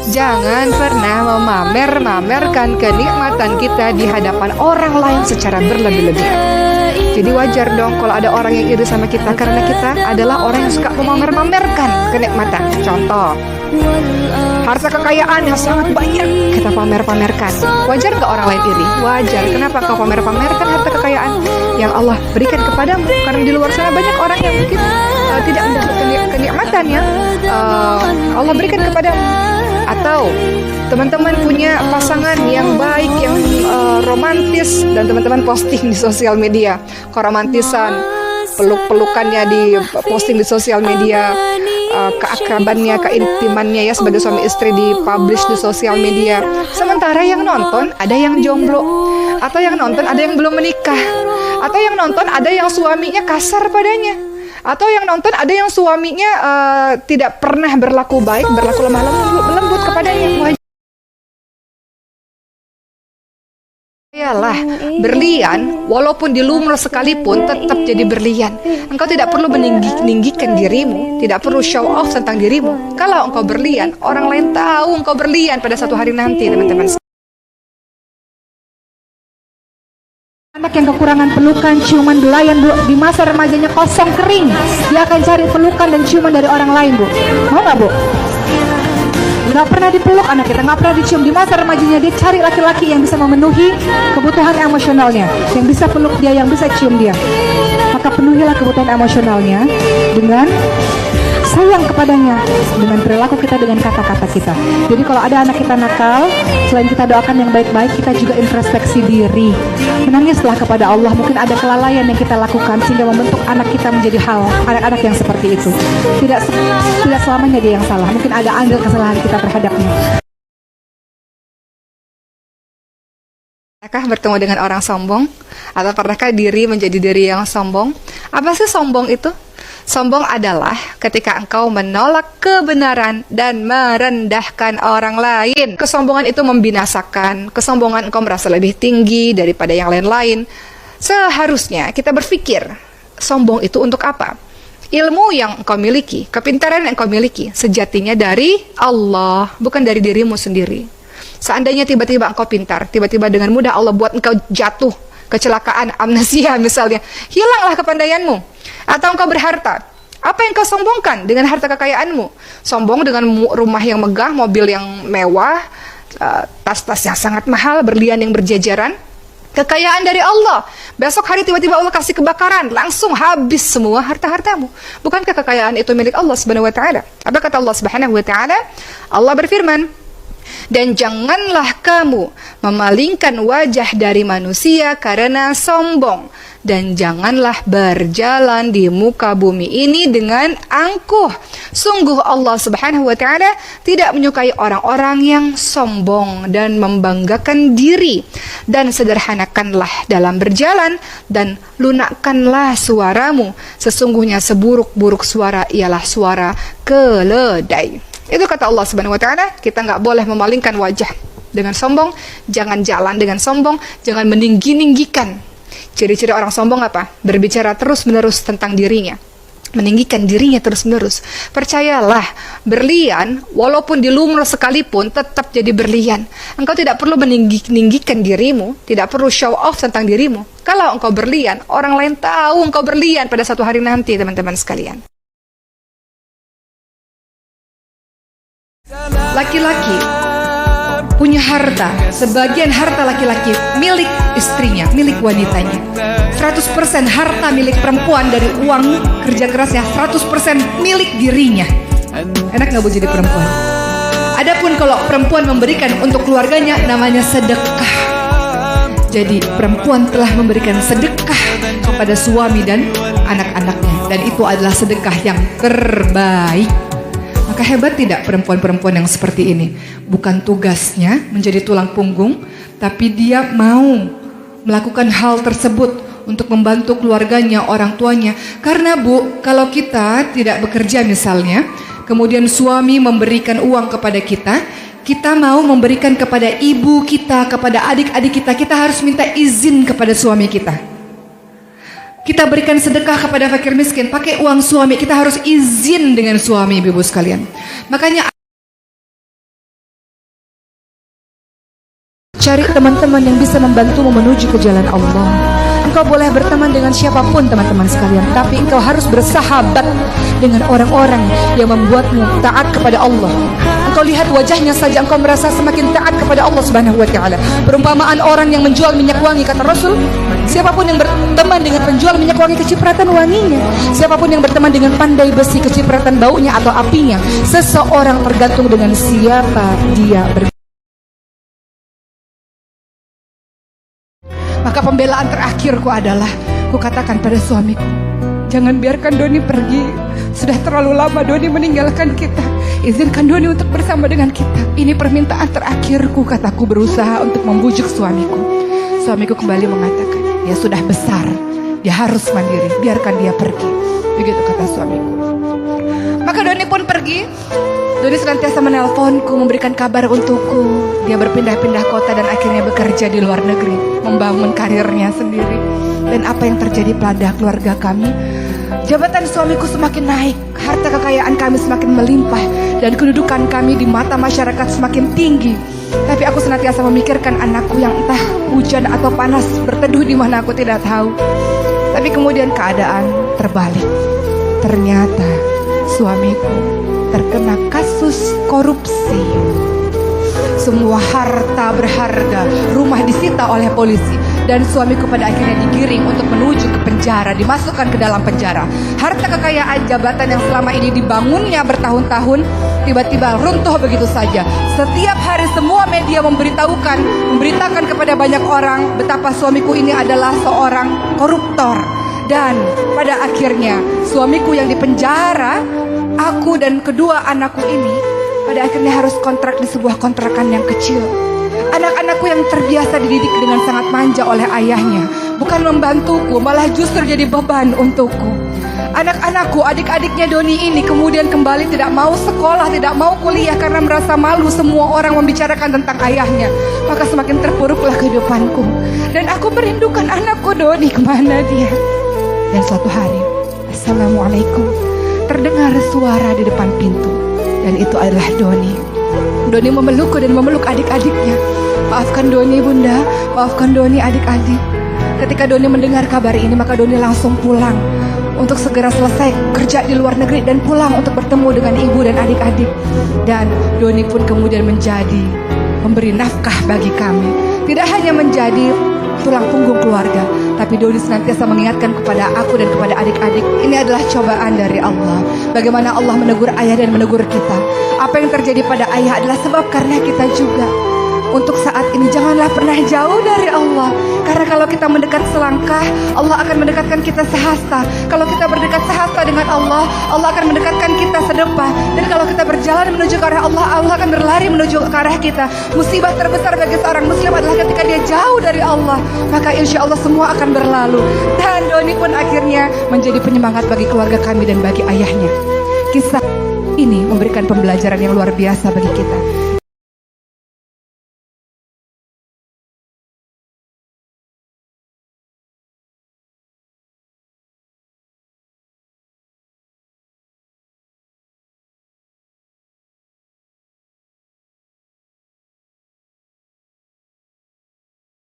Jangan pernah memamerkan kenikmatan kita di hadapan orang lain secara berlebih-lebihan. Jadi wajar dong kalau ada orang yang iri sama kita, karena kita adalah orang yang suka memamerkan kenikmatan. Contoh, harta kekayaan yang sangat banyak kita pamerkan. Wajar gak orang lain iri? Wajar. Kenapa kau pamerkan harta kekayaan yang Allah berikan kepadamu? Karena di luar sana banyak orang yang mungkin tidak mendapatkan kenikmatan yang Allah berikan kepadamu. Atau teman-teman punya pasangan yang baik, yang romantis, dan teman-teman posting di sosial media keromantisan, peluk-pelukannya di posting di sosial media, keakrabannya, keintimannya ya sebagai suami istri di publish di sosial media. Sementara yang nonton ada yang jomblo, atau yang nonton ada yang belum menikah, atau yang nonton ada yang suaminya kasar padanya, atau yang nonton ada yang suaminya tidak pernah berlaku baik, berlaku lemah lembut kepadanya. Yalah, berlian walaupun dilumrah sekalipun tetap jadi berlian. Engkau tidak perlu meninggikan dirimu, tidak perlu show off tentang dirimu. Kalau engkau berlian, orang lain tahu engkau berlian pada satu hari nanti, teman-teman. Anak yang kekurangan pelukan, ciuman, belayan, Bu, di masa remajanya kosong kering, dia akan cari pelukan dan ciuman dari orang lain, Bu. Mau nggak, Bu? Nggak pernah dipeluk anak kita, nggak pernah dicium. Di masa remajanya dia cari laki-laki yang bisa memenuhi kebutuhan emosionalnya, yang bisa peluk dia, yang bisa cium dia. Maka penuhilah kebutuhan emosionalnya dengan sayang kepadanya, dengan perilaku kita, dengan kata-kata kita. Jadi kalau ada anak kita nakal, selain kita doakan yang baik-baik, kita juga introspeksi diri. Menangislah kepada Allah. Mungkin ada kelalaian yang kita lakukan sehingga membentuk anak kita menjadi anak-anak yang seperti itu. Tidak selamanya dia yang salah. Mungkin ada andil kesalahan kita terhadapnya. Pernahkah bertemu dengan orang sombong? Atau pernahkah diri menjadi diri yang sombong? Apa sih sombong itu? Sombong adalah ketika engkau menolak kebenaran dan merendahkan orang lain. Kesombongan itu membinasakan. Kesombongan engkau merasa lebih tinggi daripada yang lain-lain. Seharusnya kita berpikir, sombong itu untuk apa? Ilmu yang engkau miliki, kepintaran yang engkau miliki, sejatinya dari Allah, bukan dari dirimu sendiri. Seandainya tiba-tiba engkau pintar, tiba-tiba dengan mudah Allah buat engkau jatuh, kecelakaan, amnesia misalnya, hilanglah kepandaianmu. Atau engkau berharta, apa yang kau sombongkan dengan harta kekayaanmu? Sombong dengan rumah yang megah, mobil yang mewah, tas-tas yang sangat mahal, berlian yang berjajaran. Kekayaan dari Allah. Besok hari tiba-tiba Allah kasih kebakaran, langsung habis semua harta-hartamu. Bukankah kekayaan itu milik Allah Subhanahu wa taala? Apa kata Allah Subhanahu wa taala? Allah berfirman, dan janganlah kamu memalingkan wajah dari manusia karena sombong, dan janganlah berjalan di muka bumi ini dengan angkuh. Sungguh Allah Subhanahu wa taala tidak menyukai orang-orang yang sombong dan membanggakan diri. Dan sederhanakanlah dalam berjalan, dan lunakkanlah suaramu. Sesungguhnya seburuk-buruk suara ialah suara keledai. Itu kata Allah Subhanahu wa taala. Kita nggak boleh memalingkan wajah dengan sombong, jangan jalan dengan sombong, jangan meninggi-ninggikan. Ciri-ciri orang sombong apa? Berbicara terus-menerus tentang dirinya, meninggikan dirinya terus-menerus. Percayalah, berlian walaupun dilumrah sekalipun tetap jadi berlian. Engkau tidak perlu meninggikan dirimu, tidak perlu show off tentang dirimu. Kalau engkau berlian, orang lain tahu engkau berlian pada satu hari nanti, teman-teman sekalian. Laki-laki punya harta, sebagian harta laki-laki milik istrinya, milik wanitanya. 100% harta milik perempuan dari uang kerja kerasnya, 100% milik dirinya. Enak gak Bu jadi perempuan? Adapun kalau perempuan memberikan untuk keluarganya, namanya sedekah. Jadi perempuan telah memberikan sedekah kepada suami dan anak-anaknya, dan itu adalah sedekah yang terbaik. Maka hebat tidak perempuan-perempuan yang seperti ini? Bukan tugasnya menjadi tulang punggung, tapi dia mau melakukan hal tersebut untuk membantu keluarganya, orang tuanya. Karena Bu, kalau kita tidak bekerja misalnya, kemudian suami memberikan uang kepada kita, kita mau memberikan kepada ibu kita, kepada adik-adik kita, kita harus minta izin kepada suami kita. Kita berikan sedekah kepada fakir miskin, pakai uang suami, kita harus izin dengan suami, ibu sekalian. Makanya Cari teman-teman yang bisa membantumu menuju ke jalan Allah. Engkau boleh berteman dengan siapapun teman-teman sekalian, tapi engkau harus bersahabat dengan orang-orang yang membuatmu taat kepada Allah. Engkau lihat wajahnya saja engkau merasa semakin taat kepada Allah Subhanahu wa taala. Perumpamaan orang yang menjual minyak wangi, kata Rasul, siapapun yang berteman dengan penjual minyak wangi kecipratan wanginya, siapapun yang berteman dengan pandai besi kecipratan baunya atau apinya. Seseorang tergantung dengan siapa dia Maka pembelaan terakhirku adalah, ku katakan pada suamiku, jangan biarkan Doni pergi. Sudah terlalu lama Doni meninggalkan kita. Izinkan Doni untuk bersama dengan kita. Ini permintaan terakhirku, kataku berusaha untuk membujuk suamiku. Suamiku kembali mengatakan, dia sudah besar, dia harus mandiri, biarkan dia pergi. Begitu kata suamiku. Maka Doni pun pergi. Doni senantiasa menelponku, memberikan kabar untukku. Dia berpindah-pindah kota dan akhirnya bekerja di luar negeri, membangun karirnya sendiri. Dan apa yang terjadi pada keluarga kami? Jabatan suamiku semakin naik, harta kekayaan kami semakin melimpah, dan kedudukan kami di mata masyarakat semakin tinggi. Tapi aku senantiasa memikirkan anakku yang entah hujan atau panas berteduh di mana aku tidak tahu. Tapi kemudian keadaan terbalik. Ternyata suamiku terkena kasus korupsi. Semua harta berharga, rumah disita oleh polisi, dan suamiku pada akhirnya digiring untuk menuju ke penjara, dimasukkan ke dalam penjara. Harta kekayaan jabatan yang selama ini dibangunnya bertahun-tahun tiba-tiba runtuh begitu saja. Setiap hari semua media memberitakan kepada banyak orang betapa suamiku ini adalah seorang koruptor. Dan pada akhirnya suamiku yang dipenjara, aku dan kedua anakku ini pada akhirnya harus kontrak di sebuah kontrakan yang kecil. Anak-anakku yang terbiasa dididik dengan sangat manja oleh ayahnya bukan membantuku, malah justru jadi beban untukku. Anak-anakku, adik-adiknya Doni ini kemudian kembali tidak mau sekolah, tidak mau kuliah karena merasa malu semua orang membicarakan tentang ayahnya. Maka semakin terpuruklah kehidupanku. Dan aku merindukan anakku Doni, kemana dia? Dan suatu hari, Assalamualaikum, terdengar suara di depan pintu. Dan itu adalah Doni. Doni memelukku dan memeluk adik-adiknya. Maafkan Doni bunda, maafkan Doni adik-adik. Ketika Doni mendengar kabar ini, maka Doni langsung pulang untuk segera selesai kerja di luar negeri dan pulang untuk bertemu dengan ibu dan adik-adik. Dan Doni pun kemudian menjadi pemberi nafkah bagi kami. Tidak hanya menjadi tulang punggung keluarga, tapi Doni senantiasa mengingatkan kepada aku dan kepada adik-adik, ini adalah cobaan dari Allah. Bagaimana Allah menegur ayah dan menegur kita. Apa yang terjadi pada ayah adalah sebab karena kita juga. Untuk saat ini janganlah pernah jauh dari Allah. Karena kalau kita mendekat selangkah, Allah akan mendekatkan kita sehasta. Kalau kita berdekat sehasta dengan Allah, Allah akan mendekatkan kita sedepah. Dan kalau kita berjalan menuju ke arah Allah, Allah akan berlari menuju ke arah kita. Musibah terbesar bagi seorang muslim adalah ketika dia jauh dari Allah. Maka insya Allah semua akan berlalu. Dan Doni pun akhirnya menjadi penyemangat bagi keluarga kami dan bagi ayahnya. Kisah ini memberikan pembelajaran yang luar biasa bagi kita.